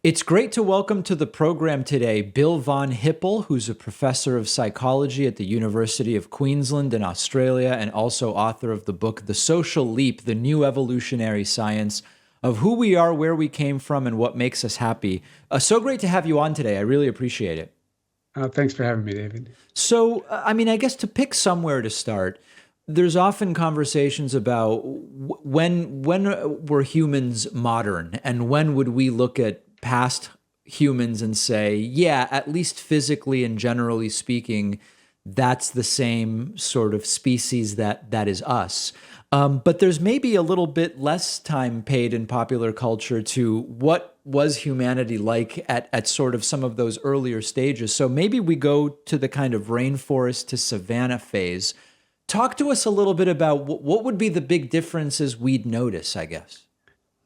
It's great to welcome to the program today Bill von Hippel, who's a professor of psychology at the University of Queensland in Australia and also author of the book The Social Leap, the New Evolutionary Science of Who We Are, Where We Came From, and What Makes Us Happy. So great to have you on today. I really appreciate it. Thanks for having me, David. So, I guess to pick somewhere to start, there's often conversations about when were humans modern, and when would we look at past humans and say, yeah, at least physically and generally speaking, that's the same sort of species that is us. But there's maybe a little bit less time paid in popular culture to what was humanity like at sort of some of those earlier stages. So maybe we go to the kind of rainforest to savanna phase. Talk to us a little bit about what would be the big differences we'd notice, I guess.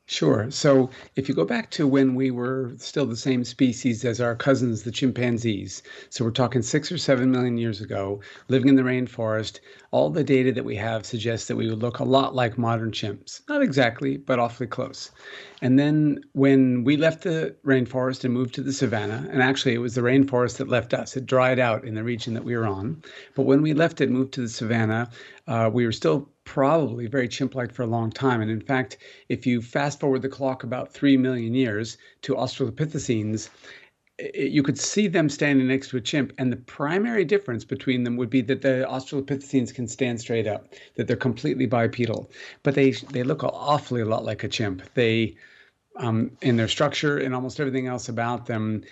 Sure. So if you go back to when we were still the same species as our cousins, the chimpanzees, so we're talking 6 or 7 million years ago, living in the rainforest, all the data that we have suggests that we would look a lot like modern chimps. Not exactly, but awfully close. And then when we left the rainforest and moved to the savanna, and actually it was the rainforest that left us, it dried out in the region that we were on. But when we left it, moved to the savanna, we were still probably very chimp-like for a long time. And in fact, if you fast forward the clock about 3 million years to Australopithecines, you could see them standing next to a chimp. And the primary difference between them would be that the Australopithecines can stand straight up, that they're completely bipedal. But they look awfully a lot like a chimp. In their structure and almost everything else about them,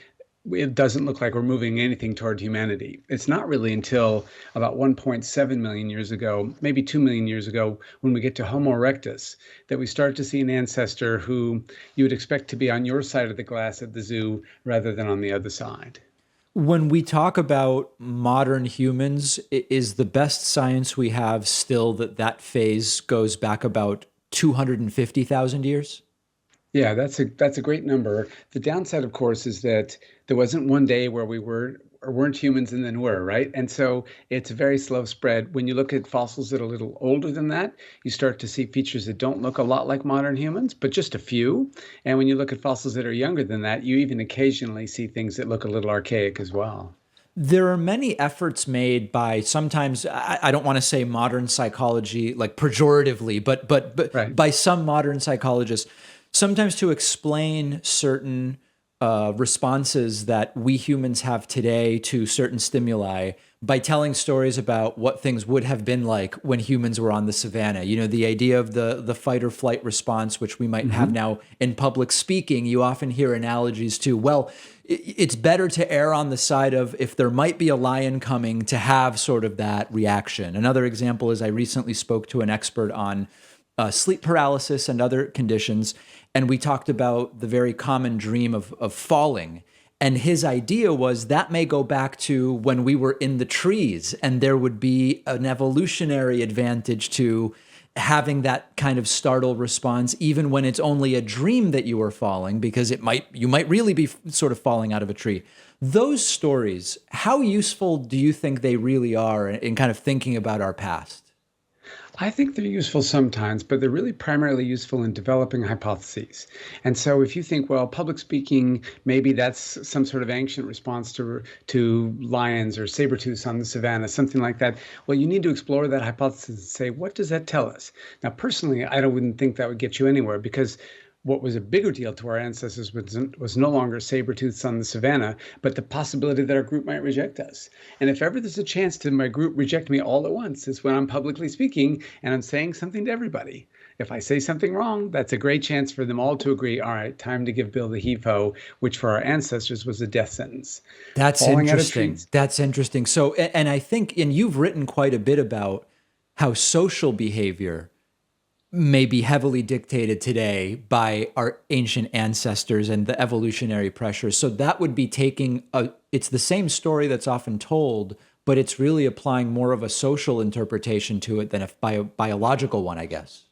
it doesn't look like we're moving anything toward humanity. It's not really until about 1.7 million years ago, maybe 2 million years ago, when we get to Homo erectus, that we start to see an ancestor who you would expect to be on your side of the glass at the zoo rather than on the other side. When we talk about modern humans, is the best science we have still that phase goes back about 250,000 years? Yeah, that's a great number. The downside, of course, is that there wasn't one day where we were or weren't humans and then were, right? And so it's a very slow spread. When you look at fossils that are a little older than that, you start to see features that don't look a lot like modern humans, but just a few. And when you look at fossils that are younger than that, you even occasionally see things that look a little archaic as well. There are many efforts made by sometimes I don't want to say modern psychology like pejoratively, but Right. by some modern psychologists sometimes to explain certain responses that we humans have today to certain stimuli by telling stories about what things would have been like when humans were on the savannah. You know, the idea of the fight or flight response, which we might have Hmm. now in public speaking, you often hear analogies to, well, it's better to err on the side of if there might be a lion coming to have sort of that reaction. Another example is I recently spoke to an expert on sleep paralysis and other conditions. And we talked about the very common dream of falling. And his idea was that may go back to when we were in the trees, and there would be an evolutionary advantage to having that kind of startle response, even when it's only a dream that you are falling, because you might really be sort of falling out of a tree. Those stories, how useful do you think they really are in kind of thinking about our past? I think they're useful sometimes, but they're really primarily useful in developing hypotheses. And so if you think, well, public speaking, maybe that's some sort of ancient response to lions or saber-tooths on the savannah, something like that. Well, you need to explore that hypothesis and say, what does that tell us? Now, personally, wouldn't think that would get you anywhere because what was a bigger deal to our ancestors was no longer saber-tooths on the savannah, but the possibility that our group might reject us. And if ever there's a chance to my group reject me all at once, it's when I'm publicly speaking and I'm saying something to everybody. If I say something wrong, that's a great chance for them all to agree, all right, time to give Bill the heave-ho, which for our ancestors was a death sentence. That's Falling out of interesting. trees. That's interesting. So, and I think, and you've written quite a bit about how social behavior may be heavily dictated today by our ancient ancestors and the evolutionary pressures. So that would be it's the same story that's often told, but it's really applying more of a social interpretation to it than a biological one, I guess.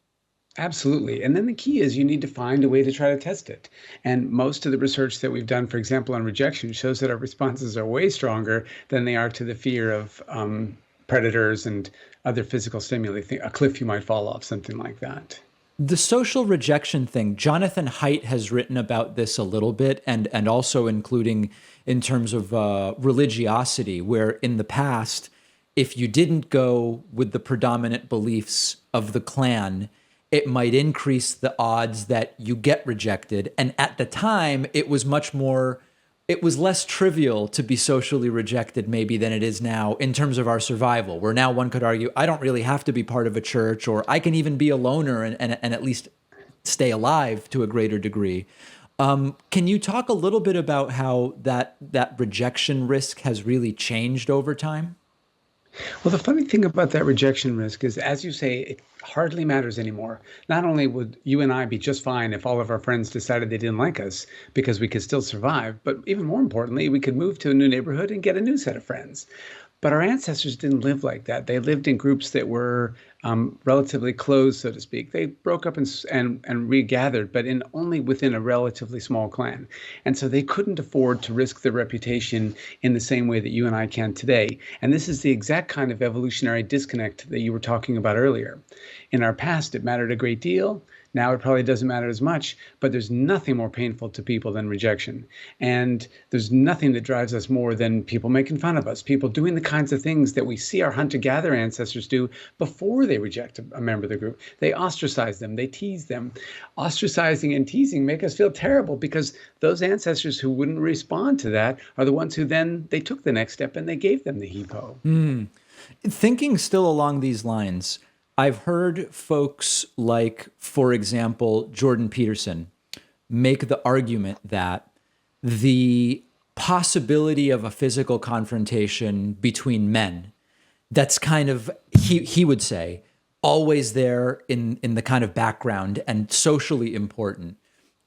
Absolutely. And then the key is you need to find a way to try to test it. And most of the research that we've done, for example, on rejection, shows that our responses are way stronger than they are to the fear of predators and other physical stimuli, a cliff you might fall off, something like that. The social rejection thing, Jonathan Haidt has written about this a little bit, and also including in terms of religiosity, where in the past, if you didn't go with the predominant beliefs of the clan, it might increase the odds that you get rejected. And at the time, it was less trivial to be socially rejected maybe than it is now in terms of our survival, where now one could argue, I don't really have to be part of a church, or I can even be a loner and at least stay alive to a greater degree. Can you talk a little bit about how that rejection risk has really changed over time? Well, the funny thing about that rejection risk is, as you say, it hardly matters anymore. Not only would you and I be just fine if all of our friends decided they didn't like us because we could still survive, but even more importantly, we could move to a new neighborhood and get a new set of friends. But our ancestors didn't live like that. They lived in groups that were relatively closed, so to speak. They broke up and regathered, but in only within a relatively small clan. And so they couldn't afford to risk their reputation in the same way that you and I can today. And this is the exact kind of evolutionary disconnect that you were talking about earlier. In our past, it mattered a great deal. Now it probably doesn't matter as much, but there's nothing more painful to people than rejection. And there's nothing that drives us more than people making fun of us, people doing the kinds of things that we see our hunter-gatherer ancestors do before they reject a member of the group. They ostracize them, they tease them. Ostracizing and teasing make us feel terrible because those ancestors who wouldn't respond to that are the ones who then they took the next step and they gave them the Hippel. Thinking still along these lines, I've heard folks like, for example, Jordan Peterson make the argument that the possibility of a physical confrontation between men, that's kind of, he would say, always there in the kind of background and socially important,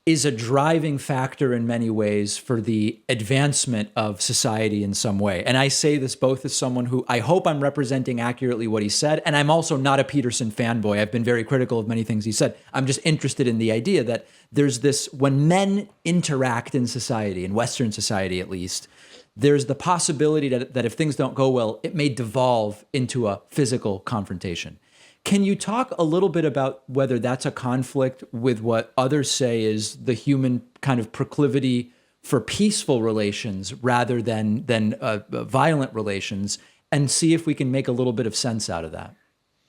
is a driving factor in many ways for the advancement of society in some way. And I say this both as someone who I hope I'm representing accurately what he said, and I'm also not a Peterson fanboy. I've been very critical of many things he said. I'm just interested in the idea that there's this, when men interact in society, in Western society at least, there's the possibility that if things don't go well, it may devolve into a physical confrontation. Can you talk a little bit about whether that's a conflict with what others say is the human kind of proclivity for peaceful relations rather than violent relations, and see if we can make a little bit of sense out of that?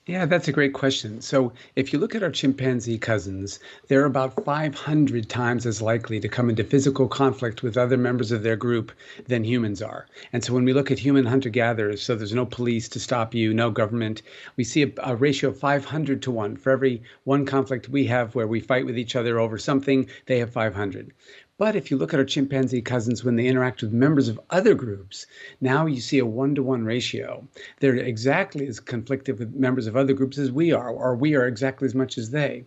Yeah, that's a great question. So, if you look at our chimpanzee cousins, they're about 500 times as likely to come into physical conflict with other members of their group than humans are. And so, when we look at human hunter-gatherers, so there's no police to stop you, no government, we see a ratio of 500 to 1. For every one conflict we have where we fight with each other over something, they have 500. But if you look at our chimpanzee cousins when they interact with members of other groups, now you see a 1-to-1 ratio. They're exactly as conflicted with members of other groups as we are, or we are exactly as much as they.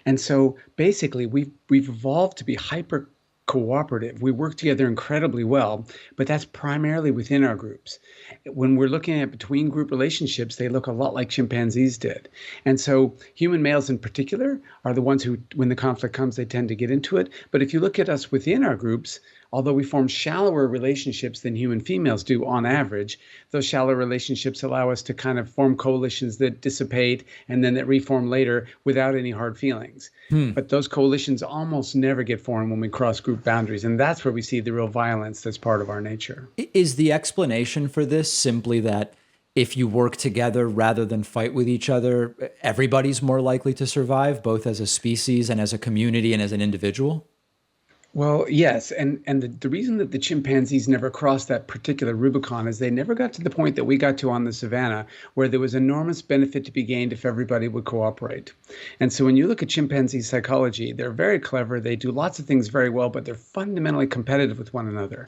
And so basically, we've evolved to be hyper cooperative. We work together incredibly well, but that's primarily within our groups. When we're looking at between group relationships, they look a lot like chimpanzees did. And so human males in particular are the ones who, when the conflict comes, they tend to get into it. But if you look at us within our groups, although we form shallower relationships than human females do on average, those shallow relationships allow us to kind of form coalitions that dissipate and then that reform later without any hard feelings. But those coalitions almost never get formed when we cross group boundaries. And that's where we see the real violence that's part of our nature. Is the explanation for this simply that if you work together rather than fight with each other, everybody's more likely to survive, both as a species and as a community and as an individual? Well, yes, and the reason that the chimpanzees never crossed that particular Rubicon is they never got to the point that we got to on the savannah, where there was enormous benefit to be gained if everybody would cooperate. And so when you look at chimpanzee psychology, they're very clever. They do lots of things very well, but they're fundamentally competitive with one another.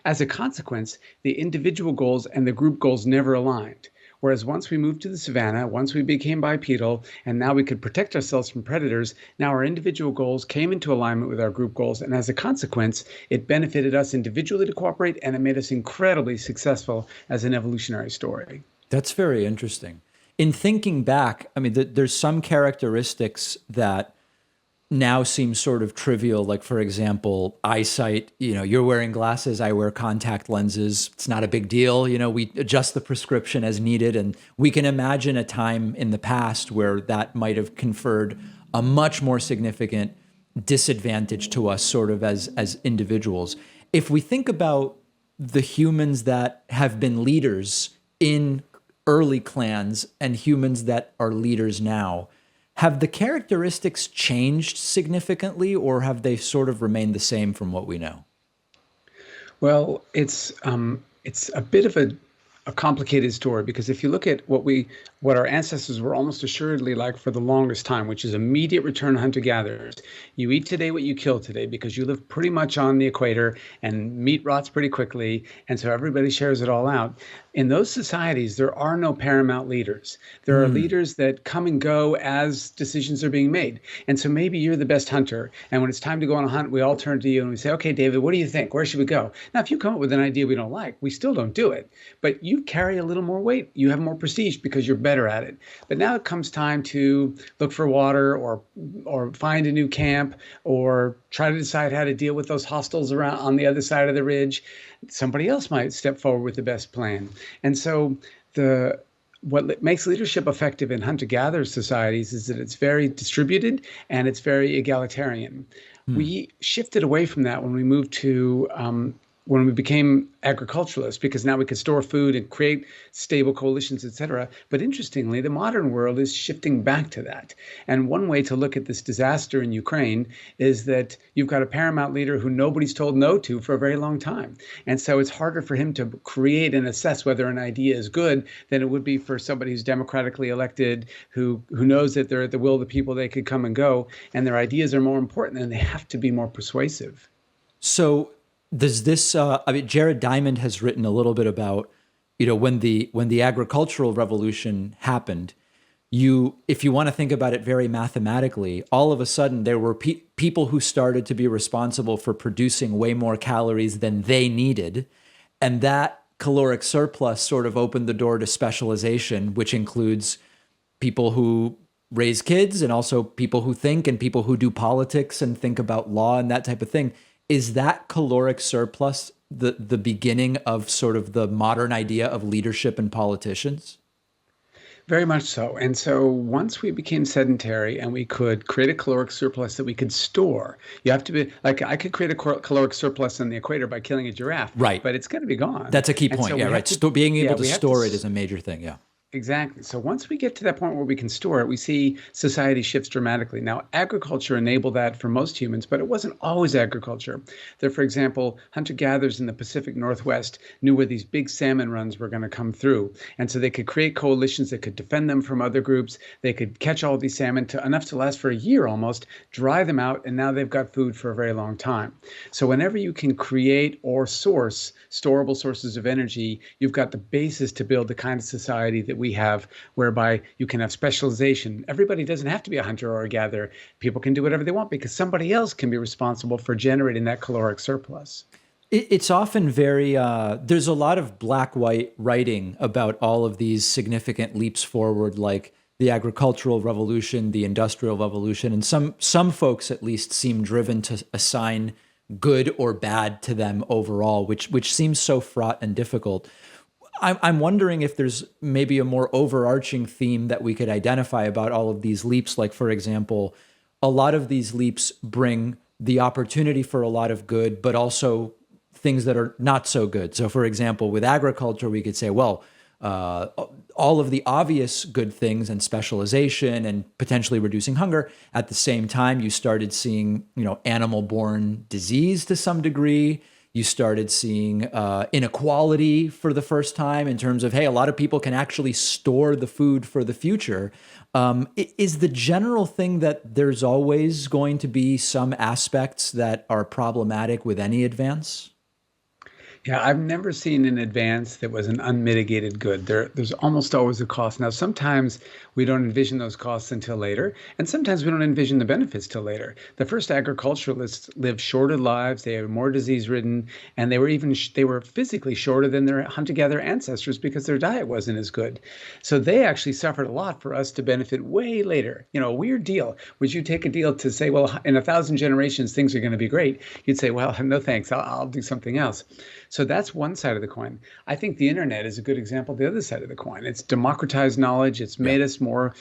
As a consequence, the individual goals and the group goals never aligned. Whereas once we moved to the savannah, once we became bipedal, and now we could protect ourselves from predators, now our individual goals came into alignment with our group goals. And as a consequence, it benefited us individually to cooperate, and it made us incredibly successful as an evolutionary story. That's very interesting. In thinking back, I mean, there's some characteristics that now seem sort of trivial. Like, for example, eyesight. You know, you're wearing glasses, I wear contact lenses. It's not a big deal. You know, we adjust the prescription as needed. And we can imagine a time in the past where that might have conferred a much more significant disadvantage to us sort of as individuals. If we think about the humans that have been leaders in early clans and humans that are leaders now, have the characteristics changed significantly, or have they sort of remained the same from what we know? Well, it's a bit of a complicated story because if you look at what our ancestors were almost assuredly like for the longest time, which is immediate return hunter-gatherers. You eat today what you kill today because you live pretty much on the equator and meat rots pretty quickly, and so everybody shares it all out. In those societies, there are no paramount leaders. There are leaders that come and go as decisions are being made. And so maybe you're the best hunter, and when it's time to go on a hunt, we all turn to you and we say, "Okay, David, what do you think? Where should we go?" Now, if you come up with an idea we don't like, we still don't do it. But you carry a little more weight. You have more prestige because you're better at it. But now it comes time to look for water or find a new camp or try to decide how to deal with those hostiles around on the other side of the ridge. Somebody else might step forward with the best plan. And so the what makes leadership effective in hunter-gatherer societies is that it's very distributed and it's very egalitarian. We shifted away from that when we moved to when we became agriculturalists, because now we could store food and create stable coalitions, et cetera. But interestingly, the modern world is shifting back to that. And one way to look at this disaster in Ukraine is that you've got a paramount leader who nobody's told no to for a very long time. And so it's harder for him to create and assess whether an idea is good than it would be for somebody who's democratically elected, who knows that they're at the will of the people, they could come and go, and their ideas are more important and they have to be more persuasive. So does this? I mean, Jared Diamond has written a little bit about, when the agricultural revolution happened. If you want to think about it very mathematically, all of a sudden there were people who started to be responsible for producing way more calories than they needed, and that caloric surplus sort of opened the door to specialization, which includes people who raise kids and also people who think and people who do politics and think about law and that type of thing. Is that caloric surplus the beginning of sort of the modern idea of leadership and politicians? Very much so. And so once we became sedentary and we could create a caloric surplus that we could store, you have to be like, I could create a caloric surplus on the equator by killing a giraffe, Right. but it's going to be gone. That's a key And point. so Yeah, we have right. to, Being yeah, able to we have to store it is a major thing. Yeah. Exactly. So once we get to that point where we can store it, we see society shifts dramatically. Now, agriculture enabled that for most humans, but it wasn't always agriculture. There, for example, hunter-gatherers in the Pacific Northwest knew where these big salmon runs were going to come through. And so they could create coalitions that could defend them from other groups. They could catch all these salmon to enough to last for a year almost, dry them out, and now they've got food for a very long time. So whenever you can create or source storable sources of energy, you've got the basis to build the kind of society that we have, whereby you can have specialization. Everybody doesn't have to be a hunter or a gatherer. People can do whatever they want because somebody else can be responsible for generating that caloric surplus. It's often very, there's a lot of black-white writing about all of these significant leaps forward, like the agricultural revolution, the industrial revolution, and some folks at least seem driven to assign good or bad to them overall, which seems so fraught and difficult. I'm wondering if there's maybe a more overarching theme that we could identify about all of these leaps. Like, for example, a lot of these leaps bring the opportunity for a lot of good, but also things that are not so good. So, for example, with agriculture, we could say, well, all of the obvious good things and specialization and potentially reducing hunger. At the same time, you started seeing, animal-borne disease to some degree. You started seeing inequality for the first time in terms of, hey, a lot of people can actually store the food for the future. Is the general thing that there's always going to be some aspects that are problematic with any advance? Yeah, I've never seen an advance that was an unmitigated good. There's almost always a cost. Now, sometimes we don't envision those costs until later, and sometimes we don't envision the benefits till later. The first agriculturalists lived shorter lives. They were more disease-ridden, and they were physically shorter than their hunter-gatherer ancestors because their diet wasn't as good. So they actually suffered a lot for us to benefit way later. A weird deal. Would you take a deal to say, well, in 1,000 generations, things are going to be great? You'd say, well, no thanks. I'll do something else. So that's one side of the coin. I think the internet is a good example of the other side of the coin. It's democratized knowledge. It's made us more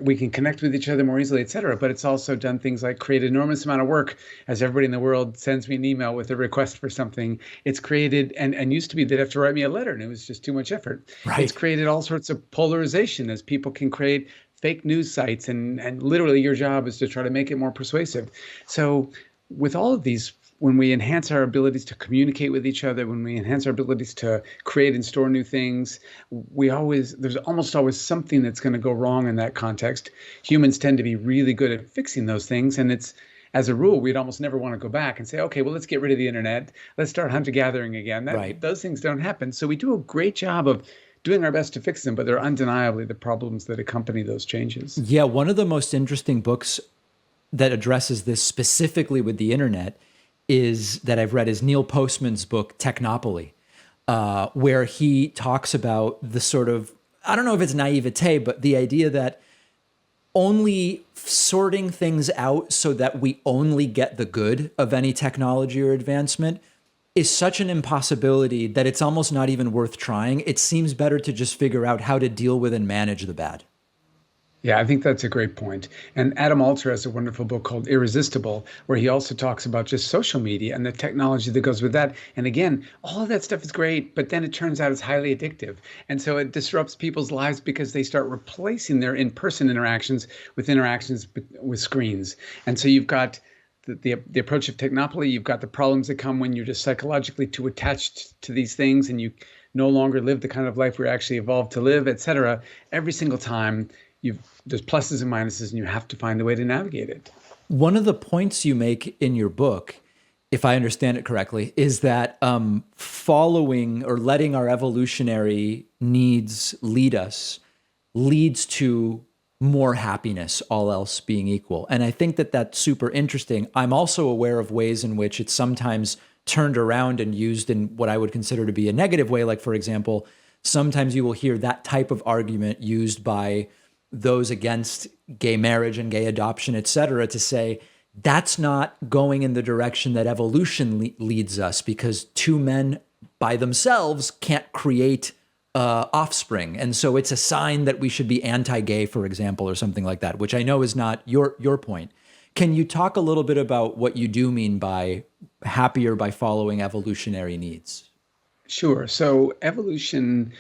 we can connect with each other more easily, et cetera. But it's also done things like create an enormous amount of work as everybody in the world sends me an email with a request for something. It's created, and used to be they'd have to write me a letter and it was just too much effort. It's Right. created all sorts of polarization as people can create fake news sites, and literally your job is to try to make it more persuasive. So with all of these, when we enhance our abilities to communicate with each other, when we enhance our abilities to create and store new things, there's almost always something that's going to go wrong in that context. Humans tend to be really good at fixing those things. And it's, as a rule, we'd almost never want to go back and say, okay, well, let's get rid of the internet. Let's start hunter gathering again. Right. Those things don't happen. So we do a great job of doing our best to fix them, but they're undeniably the problems that accompany those changes. Yeah, one of the most interesting books that addresses this specifically with the internet is that I've read is Neil Postman's book Technopoly, where he talks about the sort of, I don't know if it's naivete, but the idea that only sorting things out so that we only get the good of any technology or advancement is such an impossibility that it's almost not even worth trying. It seems better to just figure out how to deal with and manage the bad. Yeah, I think that's a great point. And Adam Alter has a wonderful book called Irresistible, where he also talks about just social media and the technology that goes with that. And again, all of that stuff is great, but then it turns out it's highly addictive. And so it disrupts people's lives because they start replacing their in-person interactions with interactions with screens. And so you've got the approach of Technopoly, you've got the problems that come when you're just psychologically too attached to these things and you no longer live the kind of life we're actually evolved to live, et cetera. Every single time there's pluses and minuses, and you have to find a way to navigate it. One of the points you make in your book, if I understand it correctly, is that following or letting our evolutionary needs lead us leads to more happiness, all else being equal. And I think that that's super interesting. I'm also aware of ways in which it's sometimes turned around and used in what I would consider to be a negative way. Like, for example, sometimes you will hear that type of argument used by those against gay marriage and gay adoption, et cetera, to say that's not going in the direction that evolution leads us because two men by themselves can't create offspring. And so it's a sign that we should be anti-gay, for example, or something like that, which I know is not your point. Can you talk a little bit about what you do mean by happier by following evolutionary needs? Sure. So evolution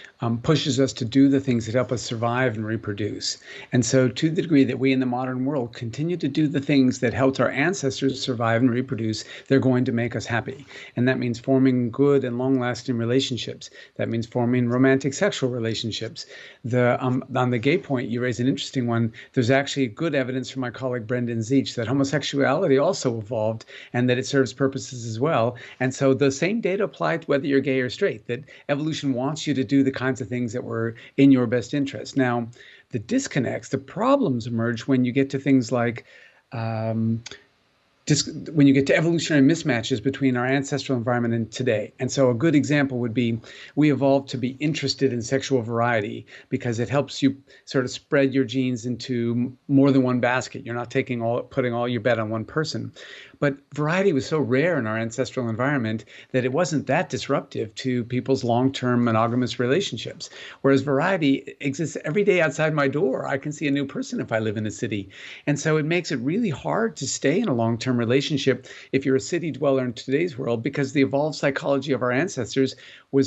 pushes us to do the things that help us survive and reproduce. And so to the degree that we in the modern world continue to do the things that helped our ancestors survive and reproduce, they're going to make us happy. And that means forming good and long-lasting relationships. That means forming romantic sexual relationships. On the gay point, you raise an interesting one. There's actually good evidence from my colleague Brendan Zeech that homosexuality also evolved and that it serves purposes as well. And so the same data apply to whether you're gay or straight, that evolution wants you to do the kinds of things that were in your best interest. Now, the disconnects, the problems emerge when you get to things like when you get to evolutionary mismatches between our ancestral environment and today. And so a good example would be we evolved to be interested in sexual variety because it helps you sort of spread your genes into more than one basket. You're not putting all your bet on one person. But variety was so rare in our ancestral environment that it wasn't that disruptive to people's long-term monogamous relationships. Whereas variety exists every day outside my door. I can see a new person if I live in a city. And so it makes it really hard to stay in a long-term relationship if you're a city dweller in today's world, because the evolved psychology of our ancestors were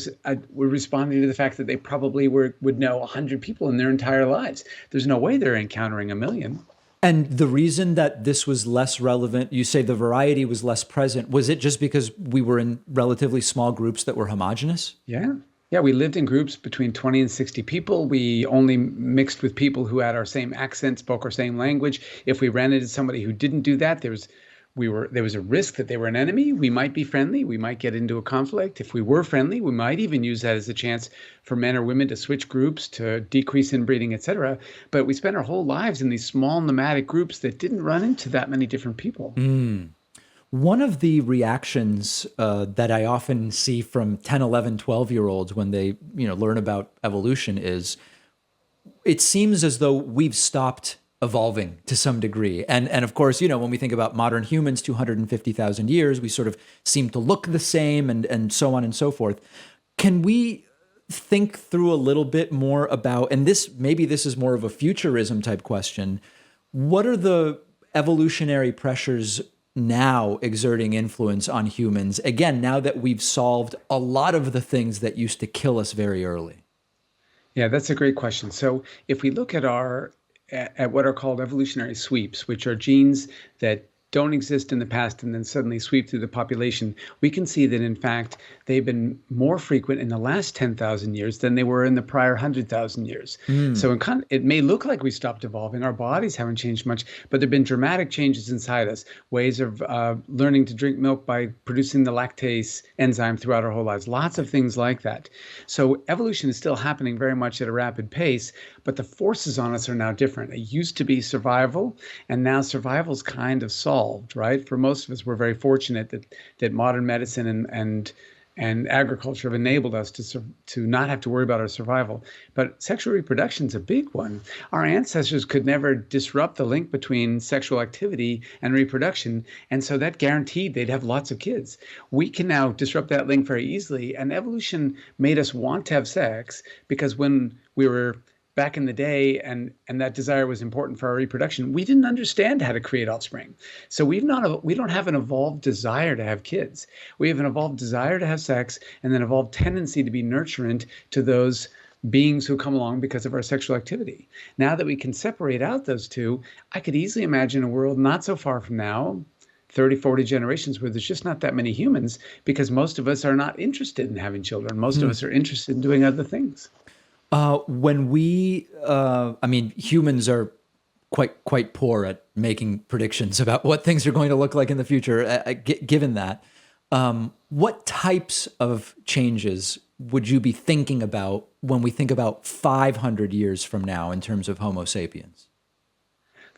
responding to the fact that they probably would know 100 people in their entire lives. There's no way they're encountering a million. And the reason that this was less relevant, you say the variety was less present, was it just because we were in relatively small groups that were homogenous? Yeah. Yeah, we lived in groups between 20 and 60 people. We only mixed with people who had our same accent, spoke our same language. If we ran into somebody who didn't do that, there was a risk that they were an enemy. We might be friendly. We might get into a conflict. If we were friendly, we might even use that as a chance for men or women to switch groups, to decrease inbreeding, et cetera. But we spent our whole lives in these small nomadic groups that didn't run into that many different people. One of the reactions that I often see from 10, 11, 12-year-olds when they learn about evolution is it seems as though we've stopped evolving to some degree. And of course, when we think about modern humans, 250,000 years, we sort of seem to look the same and so on and so forth. Can we think through a little bit more about, and maybe this is more of a futurism type question. What are the evolutionary pressures now exerting influence on humans? Again, now that we've solved a lot of the things that used to kill us very early. Yeah, that's a great question. So if we look at at what are called evolutionary sweeps, which are genes that don't exist in the past and then suddenly sweep through the population, we can see that in fact they've been more frequent in the last 10,000 years than they were in the prior 100,000 years. Mm. So it may look like we stopped evolving. Our bodies haven't changed much, but there have been dramatic changes inside us, ways of learning to drink milk by producing the lactase enzyme throughout our whole lives, lots of things like that. So evolution is still happening very much at a rapid pace, but the forces on us are now different. It used to be survival, and now survival's kind of solved, right? For most of us, we're very fortunate that modern medicine and agriculture have enabled us to not have to worry about our survival. But sexual reproduction is a big one. Our ancestors could never disrupt the link between sexual activity and reproduction, and so that guaranteed they'd have lots of kids. We can now disrupt that link very easily, and evolution made us want to have sex because when we were back in the day and that desire was important for our reproduction, we didn't understand how to create offspring. So we don't have an evolved desire to have kids. We have an evolved desire to have sex and an evolved tendency to be nurturant to those beings who come along because of our sexual activity. Now that we can separate out those two, I could easily imagine a world not so far from now, 30, 40 generations, where there's just not that many humans because most of us are not interested in having children. Most of us are interested in doing other things. I mean, humans are quite poor at making predictions about what things are going to look like in the future. Given that, what types of changes would you be thinking about when we think about 500 years from now in terms of Homo sapiens?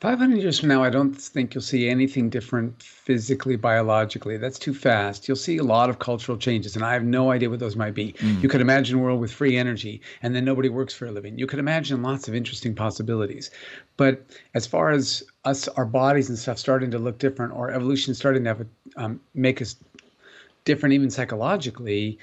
500 years from now, I don't think you'll see anything different physically, biologically. That's too fast. You'll see a lot of cultural changes, and I have no idea what those might be. You could imagine a world with free energy, and then nobody works for a living. You could imagine lots of interesting possibilities. But as far as us, our bodies and stuff starting to look different, or evolution starting to have make us different, even psychologically,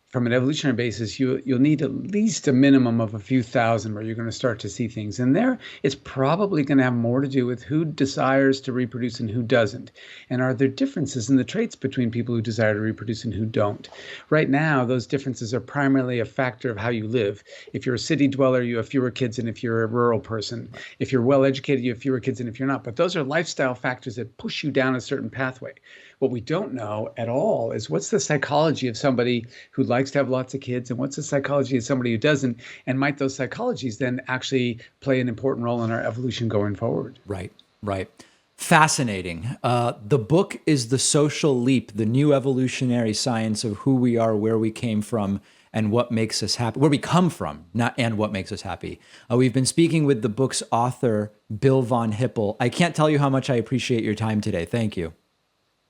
from an evolutionary basis, you'll need at least a minimum of a few thousand where you're going to start to see things. And there, it's probably going to have more to do with who desires to reproduce and who doesn't. And are there differences in the traits between people who desire to reproduce and who don't? Right now, those differences are primarily a factor of how you live. If you're a city dweller, you have fewer kids than if you're a rural person. If you're well educated, you have fewer kids than if you're not. But those are lifestyle factors that push you down a certain pathway. What we don't know at all is what's the psychology of somebody who likes to have lots of kids and what's the psychology of somebody who doesn't, and might those psychologies then actually play an important role in our evolution going forward? Right, right. Fascinating. The book is The Social Leap, the new evolutionary science of who we are, where we came from, and what makes us happy, where we come from, not and what makes us happy. We've been speaking with the book's author, Bill von Hippel. I can't tell you how much I appreciate your time today. Thank you.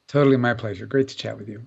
Totally my pleasure. Great to chat with you.